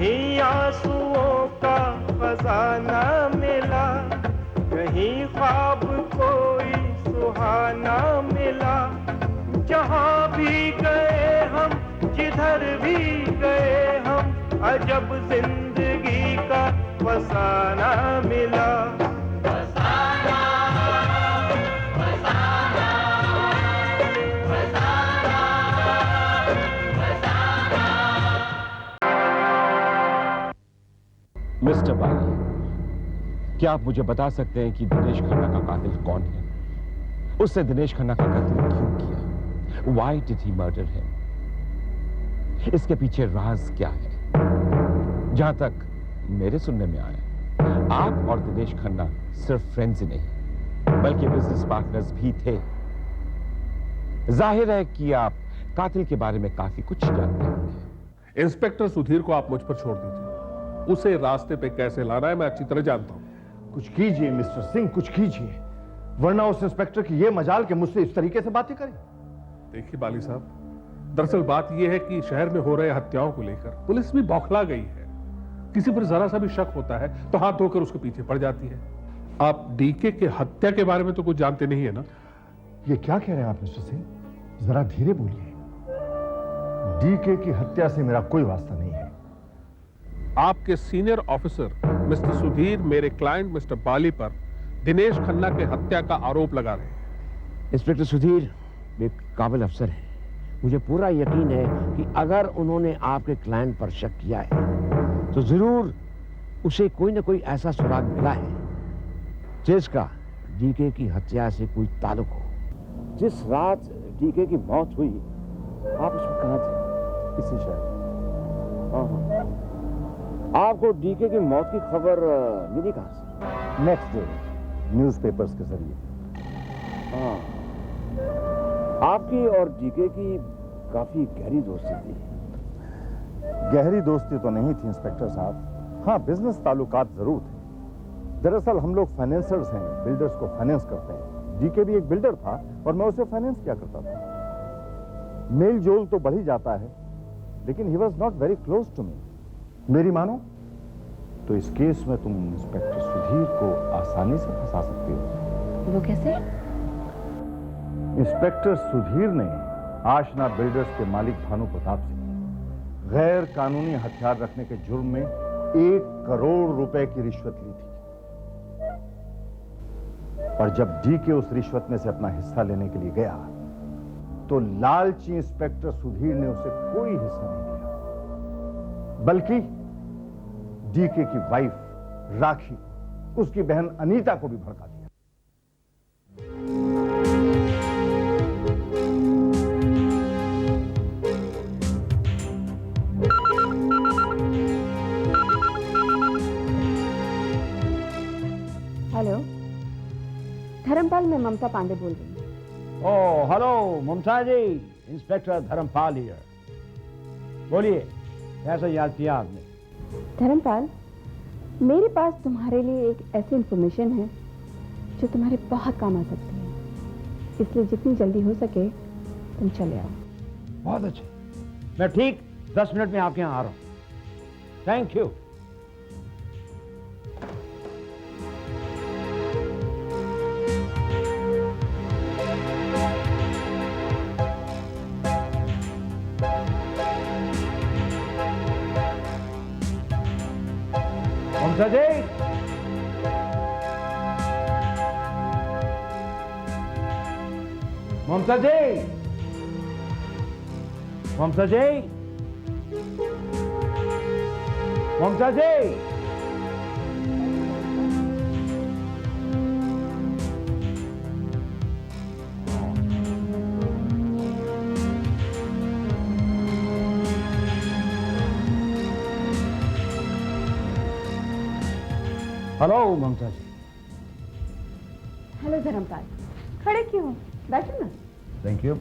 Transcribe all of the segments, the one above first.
कहीं आंसुओं का खजाना मिला, कहीं ख्वाब कोई सुहाना मिला। जहां भी गए हम, जिधर भी गए हम, अजब जिंदगी का फसाना मिला। फसाना, फसाना, फसाना, फसाना। मिस्टर बाली, क्या आप मुझे बता सकते हैं कि दिनेश खन्ना का कातिल कौन है? उसने दिनेश खन्ना का कत्ल क्यों किया? Why did he murder him? इसके पीछे राज क्या है? जहां तक मेरे सुनने में आया, आप और दिनेश खन्ना सिर्फ फ्रेंड्स ही नहीं बल्कि बिजनेस पार्टनर्स भी थे। जाहिर है कि आप कातिल के बारे में काफी कुछ जानते होंगे। इंस्पेक्टर सुधीर को आप मुझ पर छोड़ दीजिए। उसे रास्ते पे कैसे लाना है मैं अच्छी तरह जानता हूं। कुछ कीजिए मिस्टर सिंह, कुछ कीजिए, वरना उस इंस्पेक्टर की यह मजाल कि मुझसे इस तरीके से बातें करें। देखिए बाली साहब, दरअसल बात यह है कि शहर में हो रहे हत्याओं को लेकर पुलिस भी बौखला गई है। किसी पर जरा सा भी शक होता है तो हाथ धोकर उसके पीछे पड़ जाती है। आप डीके के हत्या के बारे में तो कुछ जानते नहीं है ना? ये क्या कह रहे हैं आप मिस्टर सिंह? जरा धीरे बोलिए। डीके की हत्या से मेरा कोई वास्ता नहीं है। आपके सीनियर ऑफिसर मिस्टर सुधीर मेरे क्लाइंट मिस्टर बाली पर दिनेश खन्ना के हत्या का आरोप लगा रहे हैं। इंस्पेक्टर सुधीर एक काबिल अफसर है। मुझे पूरा यकीन है कि अगर उन्होंने आपके क्लाइंट पर शक किया है तो जरूर उसे कोई ना कोई ऐसा सुराग मिला है जिसका डीके की हत्या से कोई ताल्लुक हो। जिस रात डीके की मौत हुई आप उसमें कहां थे? इसी शहर। हाँ, आपको डीके की मौत की खबर मिली कहां से? नेक्स्ट डे न्यूज़पेपर्स के जरिए। हाँ, आपकी और डीके की काफी गहरी दोस्ती थी। गहरी दोस्ती तो नहीं थी इंस्पेक्टर साहब, हाँ बिजनेस ताल्लुकात जरूर थे। दरअसल हम लोग फाइनेंसर्स हैं, बिल्डर्स को फाइनेंस करते हैं। डीके भी एक बिल्डर था और मैं उसे फाइनेंस किया करता था। मेल जोल तो बढ़ ही जाता है, लेकिन he was not very close to me. मेरी मानो तो इस केस में तुम इंस्पेक्टर सुधीर को आसानी से फंसा सकती हो। वो कैसे? इंस्पेक्टर सुधीर ने आशना बिल्डर्स के मालिक भानु प्रताप से गैर कानूनी हथियार रखने के जुर्म में 1 करोड़ रुपए की रिश्वत ली थी। और जब डीके उस रिश्वत में से अपना हिस्सा लेने के लिए गया तो लालची इंस्पेक्टर सुधीर ने उसे कोई हिस्सा नहीं दिया, बल्कि डीके की वाइफ राखी, उसकी बहन अनीता को भी भड़का दिया। हेलो, धर्मपाल, मैं ममता पांडे बोल रही हूँ। Oh hello Mamta ji, inspector Dharampal here. बोलिए, कैसा याद किया आपने? धर्मपाल, मेरे पास तुम्हारे लिए एक ऐसी इंफॉर्मेशन है जो तुम्हारे बहुत काम आ सकती है, इसलिए जितनी जल्दी हो सके तुम चले आओ। बहुत अच्छे, मैं ठीक 10 मिनट में आपके यहाँ आ रहा हूँ। Thank you. Mamta ji, Mamta ji, Mamta ji, Mamta ji. Hello Mamta ji. Hello Dharampal, खड़े क्यों हो? बैठो ना। Thank you.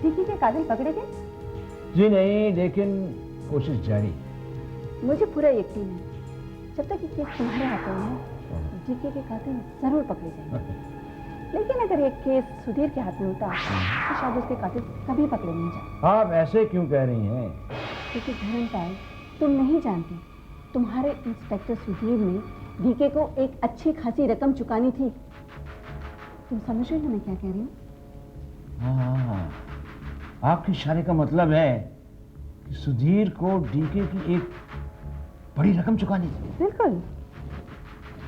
डीके के कातिल पकड़े गए? जी नहीं, लेकिन कोशिश जारी है। मुझे पूरा यकीन है जब तक ये केस तुम्हारे हाथों में है, डीके के कातिल जरूर पकड़े जाएंगे। लेकिन अगर ये केस सुधीर के हाथ में होता तो शायद उसके कातिल कभी पकड़े नहीं जाते। आप ऐसे क्यों कह रही हैं? क्योंकि धर्मपाल, तुम नहीं जानती, तुम्हारे इंस्पेक्टर सुधीर ने डीके को एक अच्छी खासी रकम चुकानी थी। तुम समझ रही हो मैं क्या कह रही हूँ? हाँ, आपके इशारे का मतलब है कि सुधीर को डीके की एक बड़ी रकम चुकानी थी। बिल्कुल।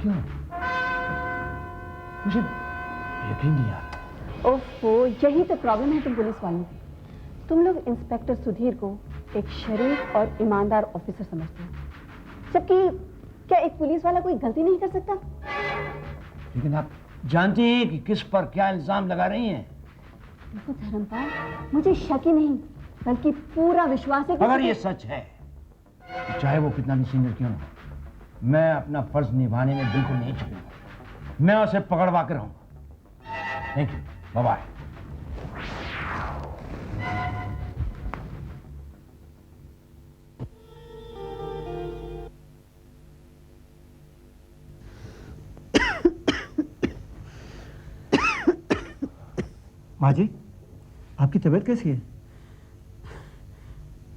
क्यों? मुझे यकीन नहीं आ रहा। ओफो, यही तो प्रॉब्लम है तुम पुलिस वालों की। तुम लोग इंस्पेक्टर सुधीर को एक शरीफ और ईमानदार ऑफिसर समझते हो, जबकि क्या एक पुलिस वाला कोई गलती नहीं कर सकता? लेकिन आप जानती हैं कि किस पर क्या इल्जाम लगा रही हैं? देखो धर्मपाल, मुझे शक ही नहीं बल्कि पूरा विश्वास है कि अगर ये सच है, तो चाहे वो कितना भी सीनियर क्यों ना हो, मैं अपना फर्ज निभाने में बिल्कुल नहीं चूकूंगा। मैं उसे पकड़वा के रहूंगा। Thank you, bye bye. माँ जी, आपकी तबीयत कैसी है?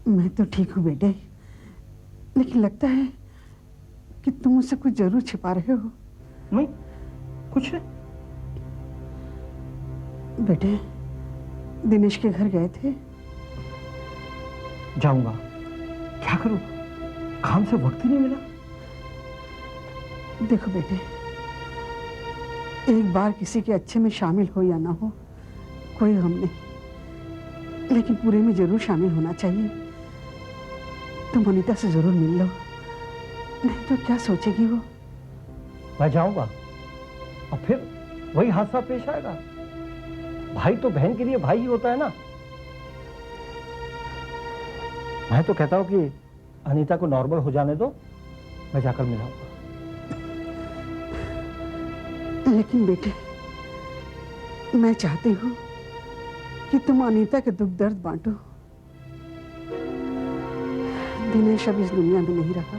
मैं तो ठीक हूँ बेटे, लेकिन लगता है कि तुम मुझसे कुछ जरूर छिपा रहे हो। नहीं, कुछ नहीं। बेटे, दिनेश के घर गए थे? जाऊंगा, क्या करूं, काम से वक्त ही नहीं मिला। देखो बेटे, एक बार किसी के अच्छे में शामिल हो या ना हो, कोई गम नहीं, लेकिन पूरे में जरूर शामिल होना चाहिए। तुम अनीता से जरूर मिल लो, नहीं तो क्या सोचेगी वो। मैं जाऊंगा और फिर वही हादसा पेश आएगा। भाई तो बहन के लिए भाई ही होता है ना। मैं तो कहता हूं कि अनीता को नॉर्मल हो जाने दो, मैं जाकर मिलाऊंगा। लेकिन बेटे, मैं चाहती हूँ कि तुम अनीता के दुख दर्द बांटो। दिनेश अब इस दुनिया में नहीं रहा,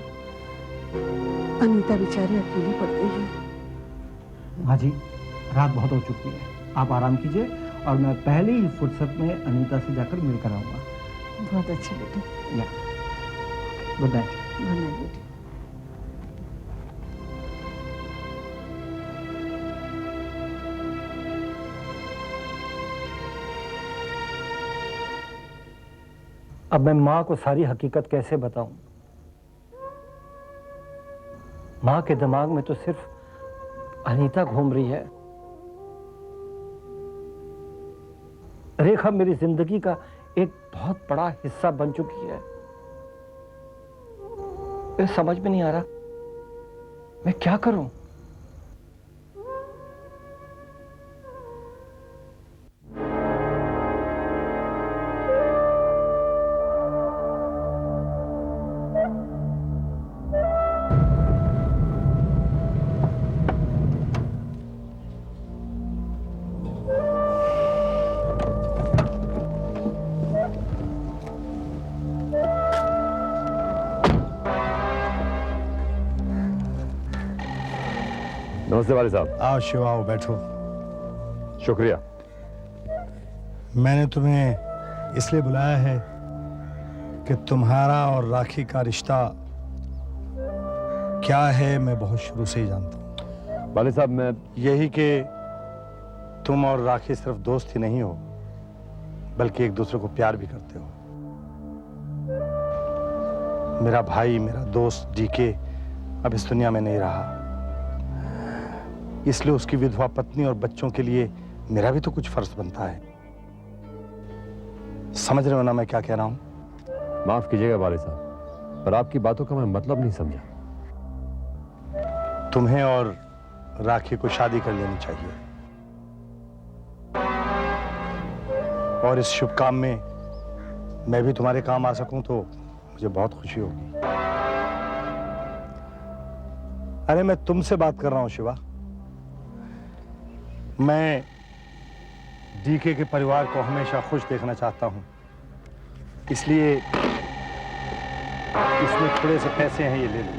अनीता बेचारी अकेली पड़ गई है। हाँ जी, रात बहुत हो चुकी है, आप आराम कीजिए और मैं पहले ही फुर्सत में अनीता से जाकर मिलकर आऊंगा। बहुत अच्छे बेटे। Good night. गुड नाइट बेटे। अब मैं माँ को सारी हकीकत कैसे बताऊं? माँ के दिमाग में तो सिर्फ अनीता घूम रही है। रेखा मेरी जिंदगी का एक बहुत बड़ा हिस्सा बन चुकी है। मुझे समझ में नहीं आ रहा मैं क्या करूं। नमस्ते वाली साहब। आओ शिवा, आओ, बैठो। शुक्रिया। मैंने तुम्हें इसलिए बुलाया है कि तुम्हारा और राखी का रिश्ता क्या है मैं बहुत शुरू से ही जानता हूँ। वाली साहब, मैं यही कि तुम और राखी सिर्फ दोस्त ही नहीं हो, बल्कि एक दूसरे को प्यार भी करते हो। मेरा भाई, मेरा दोस्त डीके अब इस दुनिया में नहीं रहा, इसलिए उसकी विधवा पत्नी और बच्चों के लिए मेरा भी तो कुछ फर्ज बनता है। समझ रहे हो ना मैं क्या कह रहा हूं? माफ कीजिएगा वाली साहब, पर आपकी बातों का मैं मतलब नहीं समझा। तुम्हें और राखी को शादी कर लेनी चाहिए, और इस शुभ काम में मैं भी तुम्हारे काम आ सकूं तो मुझे बहुत खुशी होगी। अरे मैं तुमसे बात कर रहा हूं शिवा। मैं डीके के परिवार को हमेशा खुश देखना चाहता हूं, इसलिए इसमें थोड़े से पैसे हैं, ये ले लो।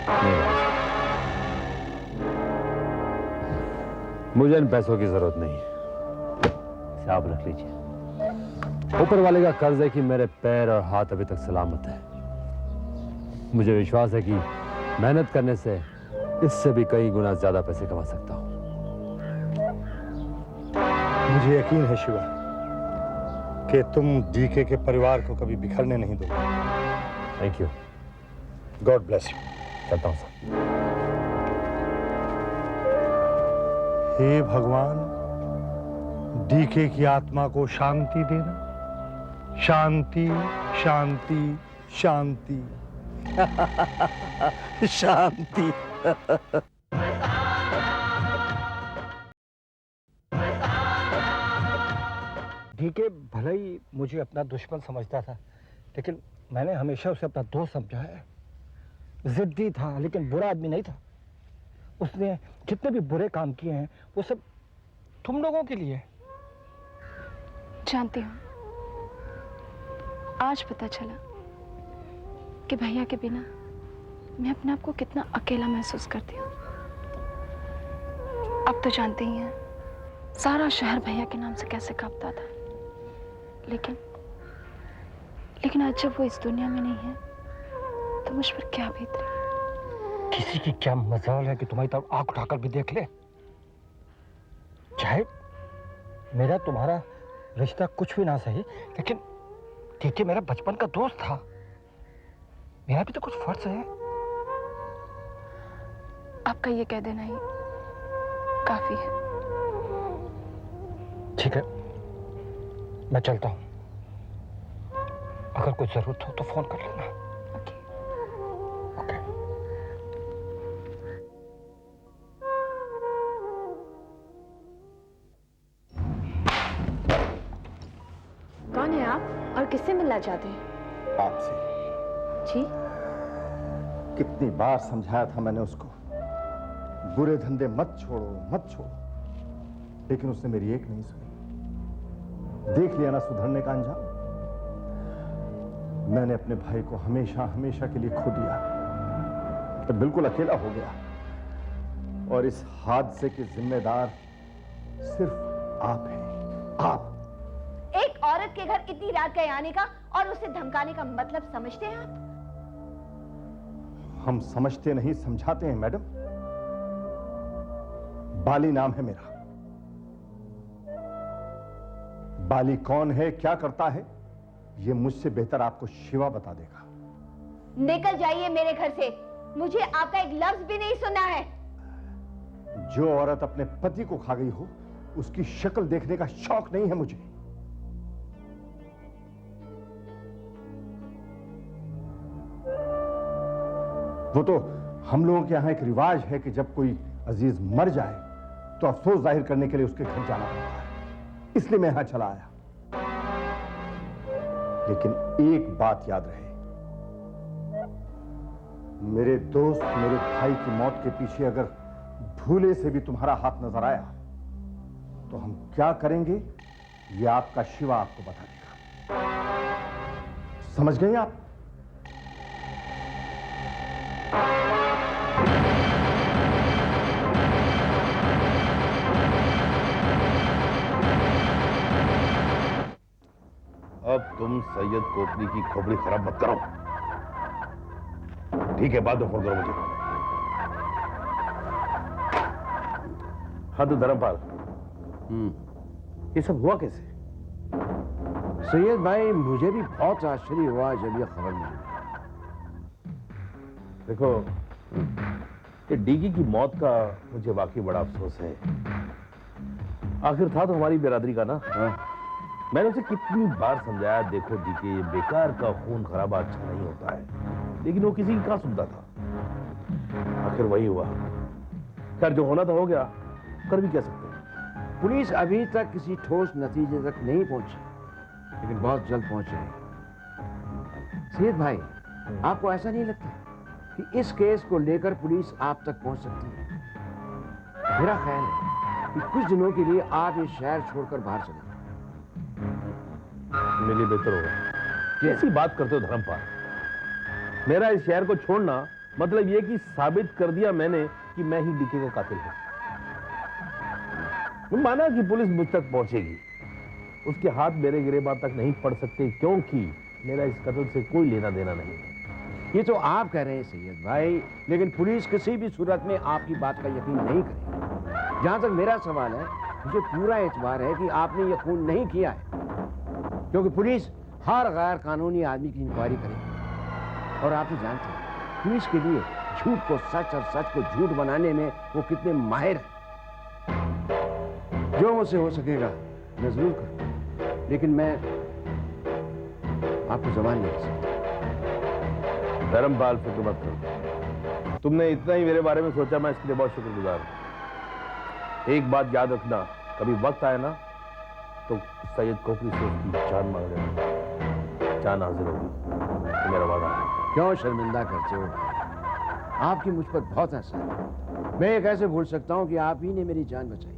नहीं भाई, मुझे इन पैसों की जरूरत नहीं है, इसे आप रख लीजिए। ऊपर वाले का कर्ज है कि मेरे पैर और हाथ अभी तक सलामत है। मुझे विश्वास है कि मेहनत करने से इससे भी कई गुना ज्यादा पैसे कमा सकता हूं। मुझे यकीन है शिवा कि तुम डीके के परिवार को कभी बिखरने नहीं दोगे। Thank you. God bless you. चलता हूं सर। हे भगवान, डीके की आत्मा को शांति देना। शांति शांति शांति शांति। डीके भले ही मुझे अपना दुश्मन समझता था, लेकिन मैंने हमेशा उसे अपना दोस्त समझा है। जिद्दी था लेकिन बुरा आदमी नहीं था। उसने जितने भी बुरे काम किए हैं वो सब तुम लोगों के लिए। जानती हूँ, आज पता चला कि भैया के बिना मैं अपने आप को कितना अकेला महसूस करती हूँ। अब तो जानते ही हैं, सारा शहर भैया के नाम से कैसे कांपता था। लेकिन आज जब वो इस दुनिया में नहीं है तो मुझ पर क्या बीत रही है। किसी की क्या मजाल है कि तुम्हारी तरफ आंख उठाकर भी देख ले। चाहे मेरा तुम्हारा रिश्ता कुछ भी ना सही, लेकिन डीके मेरा बचपन का दोस्त था। मेरा भी तो कुछ फर्ज है। आपका ये कह देना ही काफी है। ठीक है, मैं चलता हूं। अगर कुछ जरूरत हो तो फोन कर लेना। ओके। ओके। कौन है आप और किससे मिलना चाहते हैं? आपसे। जी? कितनी बार समझाया था मैंने उसको, बुरे धंधे मत छोड़ो मत छोड़ो, लेकिन उसने मेरी एक नहीं सुनी। देख लिया ना सुधरने का अंजाम। मैंने अपने भाई को हमेशा हमेशा के लिए खो दिया, तो बिल्कुल अकेला हो गया। और इस हादसे के जिम्मेदार सिर्फ आप हैं। आप एक औरत के घर इतनी रात गए आने का और उसे धमकाने का मतलब समझते हैं आप? हम समझते नहीं, समझाते हैं मैडम। बाली नाम है मेरा। बाली कौन है, क्या करता है, ये मुझसे बेहतर आपको शिवा बता देगा। निकल जाइए मेरे घर से, मुझे आपका एक लफ्ज भी नहीं सुनना है। जो औरत अपने पति को खा गई हो, उसकी शक्ल देखने का शौक नहीं है मुझे। वो तो हम लोगों के यहां एक रिवाज है कि जब कोई अजीज मर जाए तो अफसोस जाहिर करने के लिए उसके घर जाना पड़ता है, इसलिए मैं यहां चला आया। लेकिन एक बात याद रहे, मेरे दोस्त मेरे भाई की मौत के पीछे अगर भूले से भी तुम्हारा हाथ नजर आया तो हम क्या करेंगे ये आपका शिवा आपको बता देगा। समझ गए आप? अब तुम सैयद कोपली की खोपड़ी खराब मत करो, ठीक है? बाद में फोन करो मुझे। हाँ तो धर्मपाल, ये सब हुआ कैसे? सैयद भाई, मुझे भी बहुत आश्चर्य हुआ जब यह खबर मिली। देखो, ये डीकी की मौत का मुझे वाकई बड़ा अफसोस है। आखिर था तो हमारी बिरादरी का ना। मैंने उसे कितनी बार समझाया, देखो डीके, बेकार का खून खराबा अच्छा नहीं होता है, लेकिन वो किसी की कहाँ सुनता था। आखिर वही हुआ। खैर, जो होना था हो गया, कर भी क्या सकते हैं। पुलिस अभी तक किसी ठोस नतीजे तक नहीं पहुंची, लेकिन बहुत जल्द पहुंचेगी। सैयद भाई, आपको ऐसा नहीं लगता कि इस केस को लेकर पुलिस आप तक पहुंच सकती है? मेरा ख्याल है कि कुछ दिनों के लिए आप ये शहर छोड़कर बाहर चले जाएं। मेरे लिए बेहतर होगा। कैसी बात करते हो धर्मपाल? मेरा इस शहर को छोड़ना मतलब ये कि साबित कर दिया मैंने कि मैं ही डीके का कातिल हूं। माना कि पुलिस मुझ तक पहुंचेगी, उसके हाथ मेरे गिरेबान तक नहीं पड़ सकते क्योंकि मेरा इस कत्ल से कोई लेना देना नहीं है। ये तो आप कह रहे हैं सैयद भाई, लेकिन पुलिस किसी भी सूरत में आपकी बात का यकीन नहीं करेगी। जहां तक मेरा सवाल है, मुझे पूरा एतबार है कि आपने ये खून नहीं किया है, क्योंकि पुलिस हर गैर कानूनी आदमी की इंक्वायरी करेगी। और आप तो जानते हैं पुलिस के लिए झूठ को सच और सच को झूठ बनाने में वो कितने माहिर हैं। जो मुझसे हो सकेगा मैं जरूर करूंगा, लेकिन मैं आपको जबान नहीं दे सकता। धर्मपाल, फिक्र मत करो, तुमने इतना ही मेरे बारे में सोचा, मैं इसके लिए बहुत शुक्रगुजार हूं। एक बात याद रखना, कभी वक्त आए ना तो सैयद खोखरी से उसकी जान मांग लेना, जान हाजिर होगी, तो मेरा वादा है। क्यों शर्मिंदा करते हो? आपकी मुझ पर बहुत एहसान है। मैं ये कैसे भूल सकता हूं कि आप ही ने मेरी जान बचाई।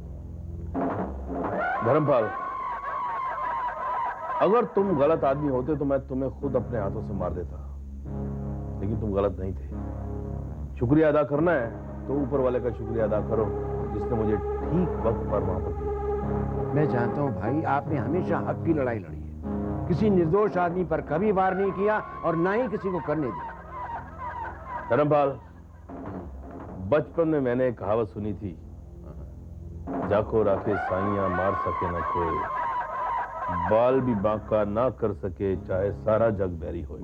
धर्मपाल, अगर तुम गलत आदमी होते तो मैं तुम्हें खुद अपने हाथों से मार देता, लेकिन तुम गलत नहीं थे। शुक्रिया अदा करना है तो ऊपर वाले का शुक्रिया अदा करो, जिसने मुझे ठीक वक्त पर वहां पर दिया। मैं जानता हूं भाई, आपने हमेशा हक की लड़ाई लड़ी है, किसी निर्दोष आदमी पर कभी वार नहीं किया और ना ही किसी को करने दिया। धर्मपाल, बचपन में मैंने एक कहावत सुनी थी, जाको राखे साइयां मार सके न कोई, बाल भी बांका ना कर सके चाहे सारा जग बैरी हो।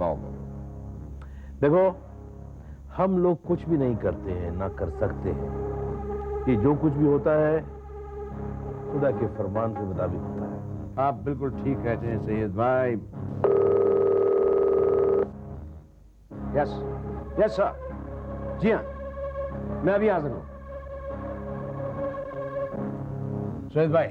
देखो, हम लोग कुछ भी नहीं करते हैं, ना कर सकते हैं। ये जो कुछ भी होता है खुदा के फरमान के मुताबिक होता है। आप बिल्कुल ठीक कहते हैं सैयद भाई। यस यस सर, जी हाँ, मैं अभी हाजिर हूं। सैयद भाई,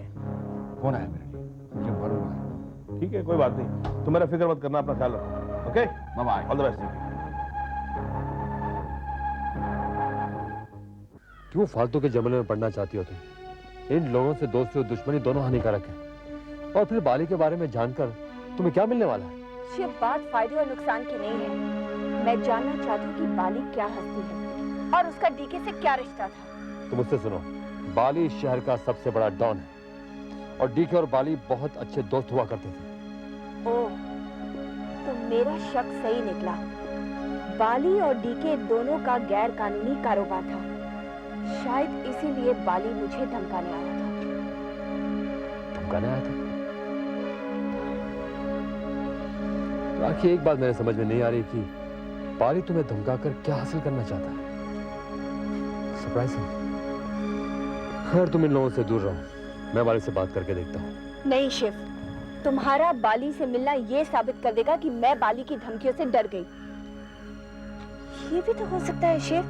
कौन आया मेरे लिए? मुझे मालूम है। ठीक है, कोई बात नहीं, तुम मेरा फिक्र मत करना, अपना ख्याल रखो। Okay, bye bye, all the best. क्यों फालतू के जमले में पढ़ना चाहती हो तुम? इन लोगों से दोस्ती और दुश्मनी दोनों हानिकारक है। और फिर बाली के बारे में जानकर तुम्हें क्या मिलने वाला है? शिव, बात फायदे और नुकसान की नहीं है। मैं जानना चाहती हूँ कि बाली क्या हस्ती है और उसका डीके से क्या रिश्ता था। तुम मुझसे सुनो, बाली इस शहर का सबसे बड़ा डॉन है और डीके और बाली बहुत अच्छे दोस्त हुआ करते थे। ओह, तो मेरा शक सही निकला। बाली और डीके दोनों का गैर कानूनी कारोबार था। शायद इसीलिए बाली मुझे धमकाने आया था। धमकाने आया था? तो आखिर एक बात मेरे समझ में नहीं आ रही कि बाली तुम्हें धमकाकर क्या हासिल करना चाहता है। सरप्राइजिंग। खैर, तुम इन लोगों से दूर रहो, मैं बाली से बात करके देखता हूँ। नहीं शिव, तुम्हारा बाली से मिलना ये साबित कर देगा कि मैं बाली की धमकियों से डर गई। ये भी तो हो सकता है शिव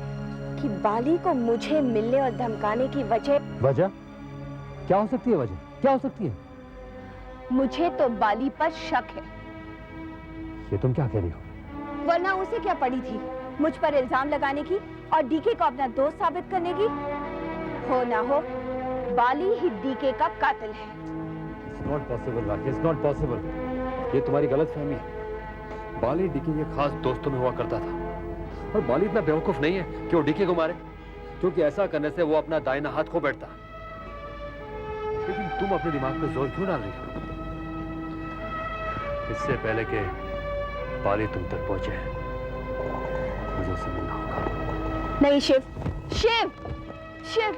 कि बाली को मुझे मिलने और धमकाने की वजह क्या हो सकती है? वजह क्या हो सकती है? मुझे तो बाली पर शक है। ये तुम क्या कह रही हो? वरना उसे क्या पड़ी थी मुझ पर इल्जाम लगाने की और डीके को अपना दोस्त साबित करने की? हो ना हो, बाली ही डीके का कातिल है। It's not possible, rakhi, it's not possible। ये तुम्हारी गलतफहमी है। बाली डीके के खास दोस्तों में हुआ करता था और बाली इतना बेवकूफ नहीं है कि वो डीके को मारे, क्योंकि ऐसा करने से वो अपना दाहिना हाथ खो बैठता। लेकिन तुम अपने दिमाग पे जोर क्यों डाल रही हो? इससे पहले कि बाली तुम तक पहुंचे मुझे उससे मिलना होगा। नहीं शिव, शिव, शिव।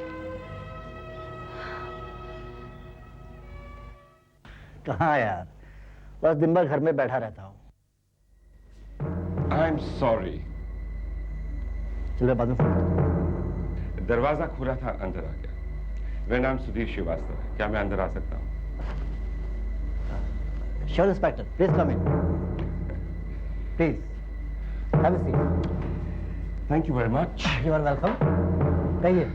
कहाँ यार, बस दिन भर घर में बैठा रहता हूँ। I am sorry. चलो बाद में फोन करता हूँ। दरवाजा खुला था, अंदर आ गया। मेरा नाम सुधीर श्रीवास्तव है, क्या मैं अंदर आ सकता हूँ? Sure inspector, please come in. Please have a seat. Thank you very much. You are welcome. कहिए,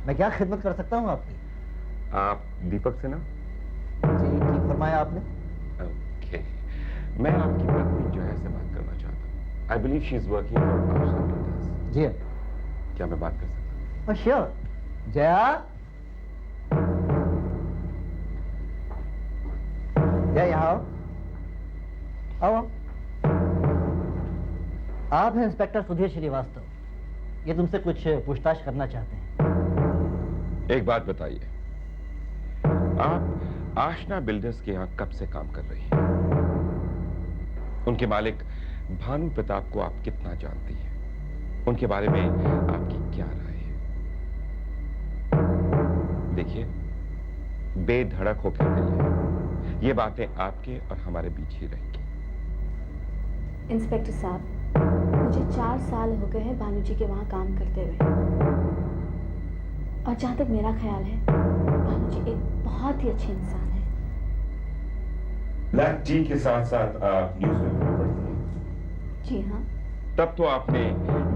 मैं क्या खिदमत कर सकता हूँ आपकी? आप दीपक से ना? जी ठीक फरमाया आपने। ओके, मैं आपकी पत्नी जया से बात करना चाहता हूँ। I believe she is working for Asha builders. जी क्या मैं बात कर सकता हूँ? श्योर। जया, जया यहाँ आओ। आओ। आप हैं इंस्पेक्टर सुधीर श्रीवास्तव? ये तुमसे कुछ पूछताछ करना चाहते हैं। एक बात बताइए, आप आशना बिल्डर्स के यहां कब से काम कर रही हैं? उनके मालिक भानु प्रताप को आप कितना जानती हैं? उनके बारे में आपकी क्या राय है? देखिए, बेधड़क होकर कहिए, ये बातें आपके और हमारे बीच ही रहेंगी। इंस्पेक्टर साहब, मुझे 4 साल हो गए हैं भानु जी के वहां काम करते हुए, और जहां तक मेरा ख्याल है भानु जी एक बहुत ही अच्छे इंसान है। ब्लैक टी के साथ साथ आप न्यूज़पेपर पढ़ती हैं? जी हाँ। तब तो आपने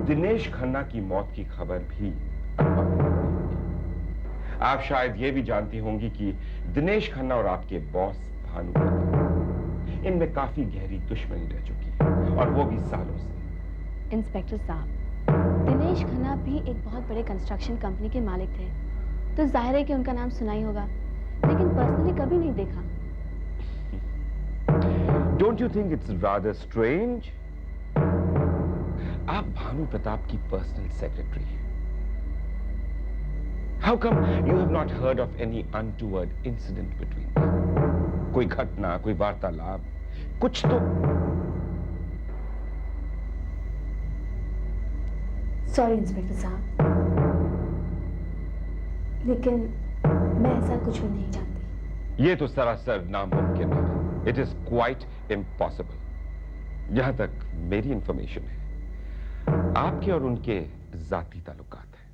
दिनेश खन्ना की मौत की खबर भी अखबार में पढ़ी होगी। आप शायद ये भी जानती होंगी कि दिनेश खन्ना और आपके बॉस भानु प्रताप, इनमें काफी गहरी दुश्मनी रह चुकी है, और वो भी सालों से। इंस्पेक्टर साहब, दिनेश खन्ना भी एक बहुत बड़े कंस्ट्रक्शन कंपनी के मालिक थे, तो जाहिर है कि उनका नाम सुना ही होगा, लेकिन पर्सनली कभी नहीं देखा। Don't you think it's rather strange? आप भानु प्रताप की पर्सनल सेक्रेटरी हैं। How come you have not heard of any untoward incident between them? कोई घटना, कोई वार्तालाप, कुछ तो। सॉरी इंस्पेक्टर साहब, लेकिन मैं ऐसा कुछ भी नहीं जानती। ये तो सरासर नामुमकिन है। It is quite impossible. जहां तक मेरी इंफॉर्मेशन है, आपके और उनके जाती ताल्लुकात हैं।